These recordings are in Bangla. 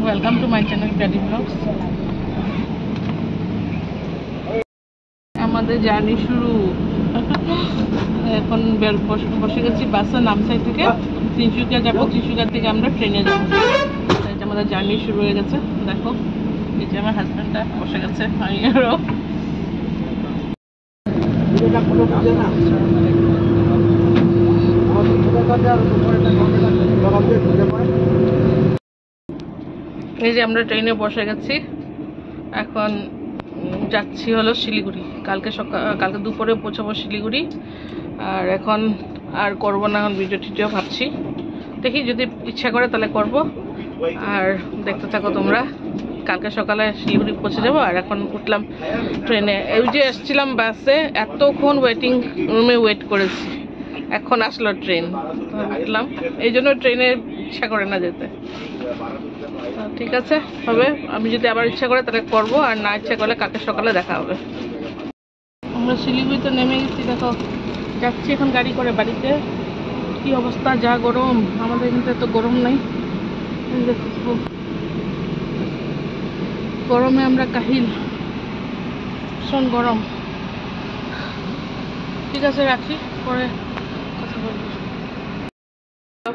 Welcome to my channel Paddy vlogs. আমাদের জার্নি শুরু। এখন বসে গেছি বাসে নামসাই থেকে তিনসুকিয়া যাবো। তিনসুকিয়া থেকে আমরা ট্রেনে যাবো। আমাদের জার্নি শুরু হয়ে গেছে। দেখো এই যে আমার হাজব্যান্ডটা বসে গেছে, আমি আরও। এই যে আমরা ট্রেনে বসে গেছি। এখন যাচ্ছি হলো শিলিগুড়ি। কালকে দুপুরে পৌঁছাবো শিলিগুড়ি। আর এখন আর করবো না, এখন ভিডিও টিডিও ভাবছি, দেখি যদি ইচ্ছা করে তাহলে করব। আর দেখতে থাকো তোমরা। কালকে সকালে শিলিগুড়ি পৌঁছে যাবো। আর এখন উঠলাম ট্রেনে। এই যে এসছিলাম বাসে, এতক্ষণ ওয়েটিং রুমে ওয়েট করেছি, এখন আসলো ট্রেন, উঠলাম। এই জন্য ট্রেনে ইচ্ছা করে না যেতে। ঠিক আছে, হবে। আমি যদি আবার ইচ্ছা করে তাহলে করবো, আর না ইচ্ছা করলে কালকে সকালে দেখা হবে। আমরা শিলিগুড়িতে নেমে গেছি। দেখো যাচ্ছি এখন গাড়ি করে বাড়িতে। কি অবস্থা, যা গরম! আমাদের এখানে তো গরম নাই। দেখো গরমে আমরা কাহিল, ভীষণ গরম। ঠিক আছে, রাখি, পরে কথা বলবো।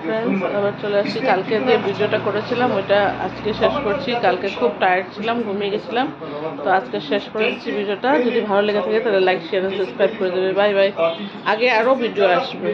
ফ্রেন্ডস, আবার চলে আসছি। কালকে যে ভিডিওটা করেছিলাম ওইটা আজকে শেষ করছি। কালকে খুব টায়ার্ড ছিলাম, ঘুমিয়ে গেছিলাম, তো আজকে শেষ করে দিচ্ছি ভিডিওটা। যদি ভালো লেগে থাকে তাহলে লাইক, শেয়ার, সাবস্ক্রাইব করে দেবে। Bye bye. আগে আরও ভিডিও আসবে।